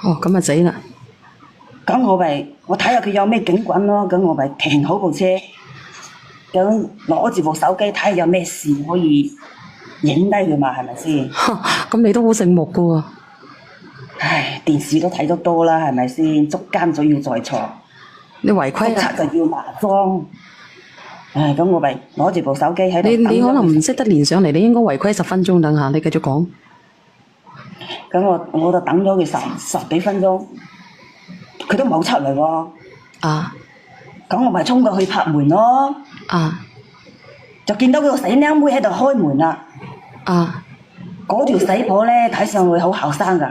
哦，咁啊死啦！咁我睇下佢有咩警棍咯，咁我咪停好部車，咁攞住部手機睇下有咩事可以影低佢嘛，係咪先？咁你都好醒目噶喎。唉，電視都睇得多啦，係咪先？捉奸就要在床，你違督規啊！察就要拿贓。唉，咁我咪攞住部手機喺度等你可能咗佢。唔識得連上嚟，你應該違規10分鐘等下，你繼續講。咁我就等咗佢十幾分鐘，佢都冇出嚟喎。啊咁我咪衝過去拍門咯，啊就見到嗰個死僆妹喺度開門啦。啊嗰條死婆咧睇上去好後生㗎，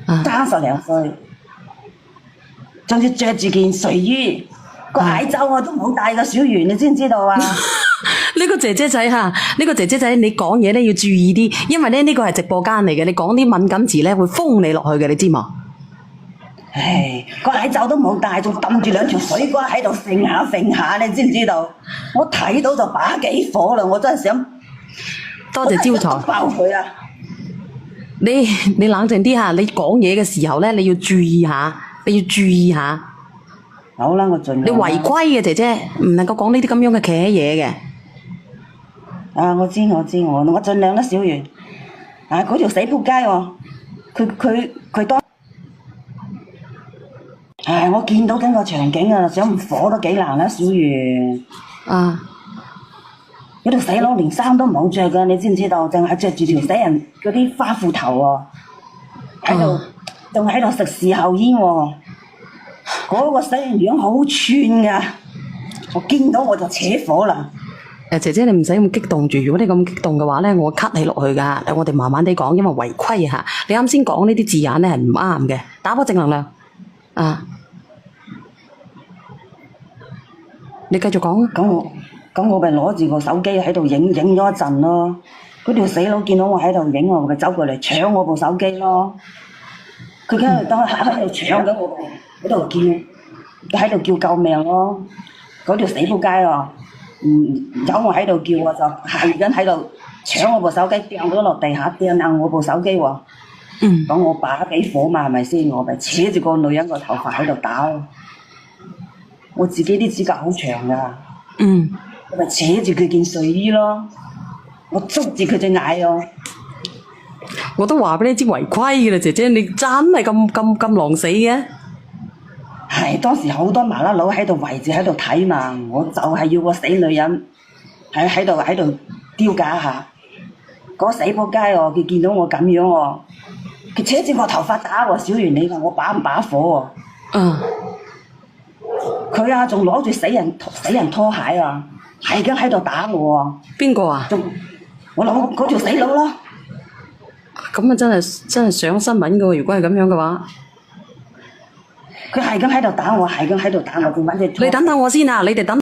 啊！爭12歲，仲要着住件睡衣，個矮袖我都冇戴個小圓，你知唔知道啊？呢個姐姐仔嚇，呢個姐姐仔，你講嘢咧要注意啲，因為咧呢個係直播間嚟嘅，你講啲敏感詞咧會封你落去嘅，你知嘛？唉，個矮袖都冇戴，仲揼住2條水瓜喺度揈下揈下，你知唔知道？我睇到就把幾火啦，我真係想多謝招財。爆佢啊！你冷靜啲嚇，你講嘢嘅時候咧，你要注意下，你要注意下。好啦，我盡量啦。你違規嘅姐姐，唔能夠講呢啲咁樣嘅騎嘢嘅。啊！我知，我盡量啦，小圓。啊！嗰條死仆街喎，佢當，唉！我見到緊個場景啊，想唔火都幾難啦，小圓。啊嗰條死佬連衫都冇着㗎，你知唔知道？淨係着住條死人嗰啲花褲頭喎，喺度仲喺度食事後煙喎。嗰個死人樣好串㗎，我見到我就扯火啦。姐姐你唔使咁激動住，如果你咁激動嘅話咧，我 cut 你落去噶。我哋慢慢地講，因為違規嚇。你啱先講呢啲字眼咧係唔啱嘅，打波正能量啊！你繼續講啊！咁我咪攞住個手機喺度影咗一陣咯。嗰條死佬見到我喺度影，我咪走過嚟搶我部手機咯。佢喺度搶緊我，喺度叫救命咯。嗰條死仆街喎！有我喺度叫，我就係緊喺度搶我部手機，掟咗落地下，掟爛我部手機喎。咁我把幾火嘛，係咪先？我咪扯住個女人個頭髮喺度打咯。我自己啲指甲好長㗎，我咪扯住佢件睡衣咯，我捉住佢隻眼咯。我都話俾你知違規嘅啦，姐姐你真係咁狼死嘅。係當時好多麻甩佬喺度圍住喺度睇嘛，我就係要個死女人喺度丟架下。嗰個死仆街喎，佢見到我咁樣喎，佢扯住我頭髮打喎。小圓，你話我把唔把火喎？佢啊，仲攞住死人拖鞋啊，係咁喺度打我喎。邊個啊？我諗嗰條死佬咯。咁啊，真係上新聞嘅喎！如果係咁樣嘅話，佢係咁喺度打我，仲揾隻。你等等我先啊！你哋等。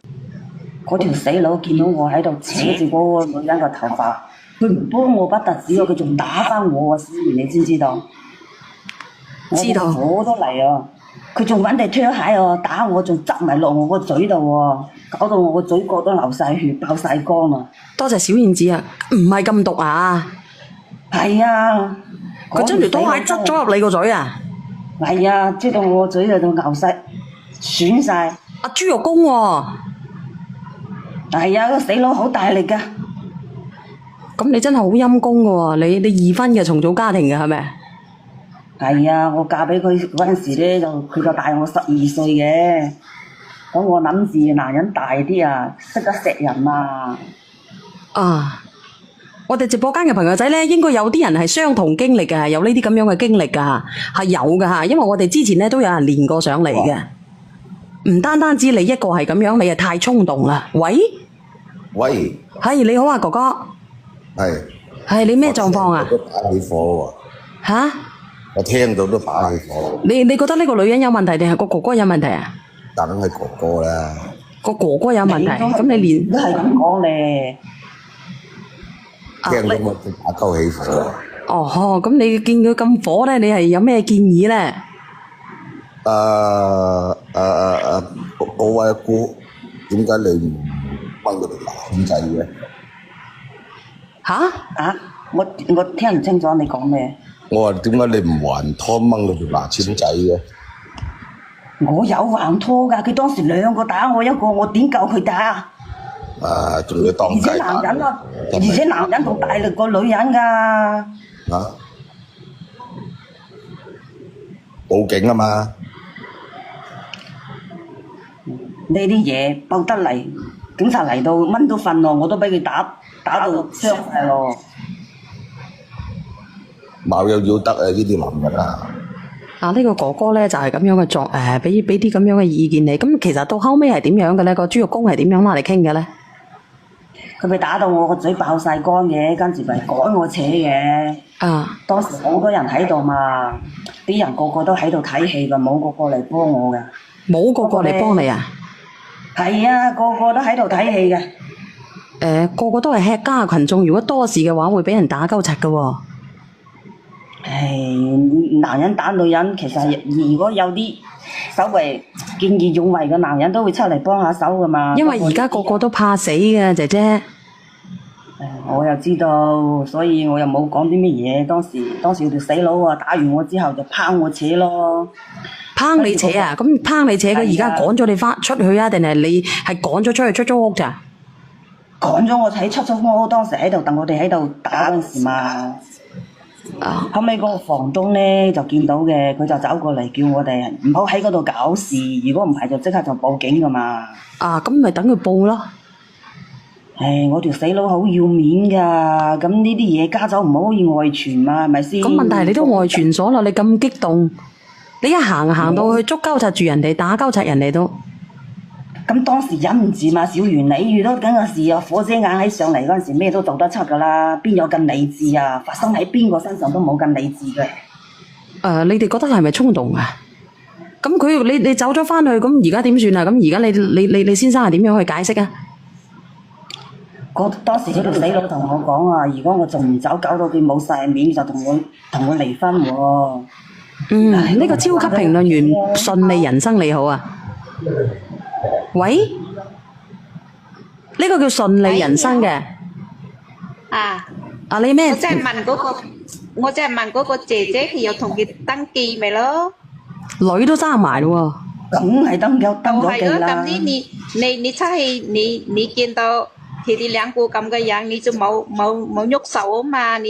嗰條死佬見到我喺度扯住嗰個女人個頭髮，佢唔幫我不特止喎，佢仲打翻我喎！小圓，你知唔知道？知道。我都嚟啊！佢仲揾隻拖鞋喎，打我，仲執埋落我個嘴度喎，搞到我個嘴角都流晒血，爆晒光啊！多謝小燕子啊，唔係咁毒啊！係啊！佢將條拖鞋執咗入你個嘴啊！係啊，擠到我個嘴度都流晒，損晒。阿豬肉公喎！係啊，個死佬好大力㗎。咁你真係好陰公㗎喎！你2婚嘅重組家庭嘅係咪？係啊，我嫁俾佢嗰陣時咧，佢就大我12歲嘅。咁我諗住男人大啲啊，識得錫人啊。啊！我哋直播間嘅朋友仔咧，應該有啲人係相同經歷嘅，有呢啲咁樣嘅經歷㗎，係有㗎嚇。因為我哋之前咧都有人練過上嚟嘅，唔單單止你一個係咁樣，你係太衝動啦。喂，係你好啊，哥哥。係你咩狀況啊？我都打起火喎。嚇？我聽到都打起火。你覺得呢個女人有問題定係個哥哥有問題啊？梗係哥哥啦。個哥哥有問題，咁你連都係咁講咧。聽到我都打鳩起火。哦，咁你見佢咁火咧，你係有咩建議咧？嗰位阿姑，點解你唔幫佢哋控制嘅？嚇？我聽唔清楚你講咩？我話點解你唔還拖掹佢條牙籤仔嘅？我有還拖㗎，佢當時兩個打我一個，我點夠佢打？啊，仲要當而且街打男人啊，真係而且男人仲大力過女人㗎。啊！報警啊嘛！呢啲嘢報得嚟，警察嚟到蚊都瞓咯，我都俾佢打到傷晒咯。冇有要得啊！呢啲男人啊，啊，呢個哥哥咧就係咁樣嘅俾啲咁樣嘅意見你。咁其實到後尾係點樣嘅咧？個豬肉公係點樣拉嚟傾嘅咧？佢咪打到我個嘴爆晒乾嘅，跟住咪趕我扯嘅。啊，當時好多人喺度嘛，啲人個個都喺度睇戲㗎，冇個個嚟幫我㗎。冇個個嚟幫你啊？係啊，個個都喺度睇戲嘅。個個都係吃家群眾，如果多事嘅話，會俾人打鳩柒嘅喎。唉，男人打女人，其實如果有啲稍微見義勇為嘅男人都會出嚟幫下手噶嘛。因為而家個個都怕死嘅，姐姐。我又知道，所以我又冇講啲乜嘢。當時條死佬啊，打完我之後就拋我扯咯。拋你扯啊！咁拋你扯，佢而家趕咗你翻出去啊？定係你係趕咗出去出租屋咋？趕咗我喺出租屋，當時喺度等我哋喺度打嗰陣時嘛。啊！後尾嗰個房東咧就見到嘅，佢就走過嚟叫我哋唔好喺嗰度搞事，如果唔係就即刻就報警噶嘛。啊！咁咪等佢報咯。唉，我條死佬好要面噶，咁呢啲嘢家走唔好可以外傳嘛，係咪先？咁問題係你都外傳咗啦，你咁激動，你一行到去捉鳩柒住人哋，打鳩柒人哋都。咁當時忍唔住嘛，小袁你遇到咁嘅事啊，火遮眼喺上嚟嗰陣時，咩都做得出噶啦，邊有咁理智啊？發生喺邊個身上都冇咁理智嘅。你哋覺得係咪衝動啊？咁你走咗翻去，咁而家點算啊？咁而家你先生係點樣去解釋啊？當時嗰條死佬同我講啊，如果我仲唔走，搞到佢冇晒面，就同我離婚喎。呢個超級評論員順利人生你好啊！喂，呢個叫順利人生嘅。啊！啊，你咩？我即係問嗰個姐姐，佢有同佢登記未咯？女都生埋咯喎。梗係登咗記係咯，啦。咁你出去，你見到佢哋兩個咁嘅樣，你就冇喐手啊嘛，你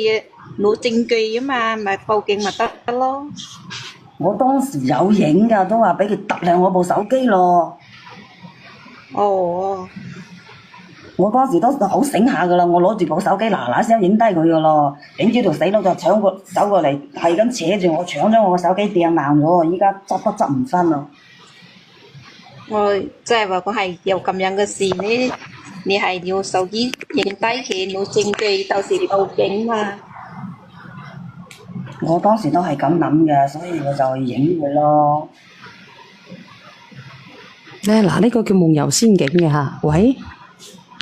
攞證據啊嘛，咪報警咪得咯。我當時有影㗎，都話俾佢揼爛我部手機咯。哦，我嗰時都好醒下噶啦，我攞住部手機嗱嗱聲影低佢噶咯，影住條死佬就走過嚟，係咁扯住我，搶咗我個手機掟爛咗，依家執都執唔翻咯。我即係話佢係有咁樣嘅事呢，你係要手機影低佢攞證據，到時報警嘛。我當時都係咁諗嘅，所以我就去影佢咯。嗱，呢個叫夢遊仙境嘅嚇。喂，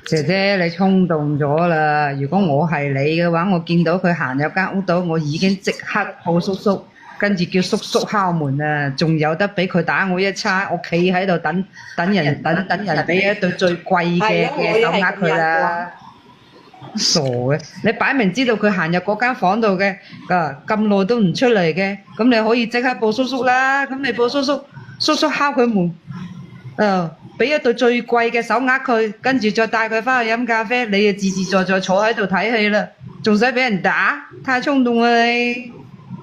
姐姐你衝動咗啦！如果我係你嘅話，我見到佢行入間屋度，我已經即刻報叔叔，跟住叫叔叔敲門啊！仲有得俾佢打我一叉，我企喺度等人俾一對最貴嘅手鈪佢啦！傻嘅，你擺明知道佢行入嗰間房度嘅，咁耐都唔出嚟嘅，咁你可以即刻報叔叔啦！咁你報叔叔，叔叔敲佢門。俾一對最貴嘅手鈪佢，跟住再帶佢翻去飲咖啡，你就自自在在坐喺度睇戲啦，仲使俾人打？太衝動啦你！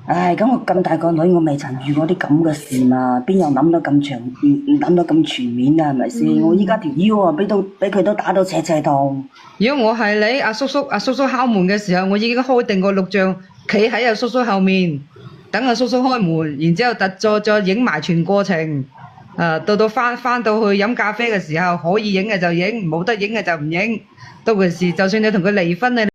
唉，咁我咁大個女，我未曾遇過啲咁嘅事嘛，邊有諗到咁長，諗到咁全面啊？係咪先？我依家條腰啊，俾佢都打到赤赤痛。如果我係你，阿叔叔敲門嘅時候，我已經開定個錄像，企喺阿叔叔後面，等阿叔叔開門，然之後再影埋全過程。到翻到去飲咖啡嘅時候，可以影嘅就影，冇得影嘅就唔影。到時就算你同佢離婚，你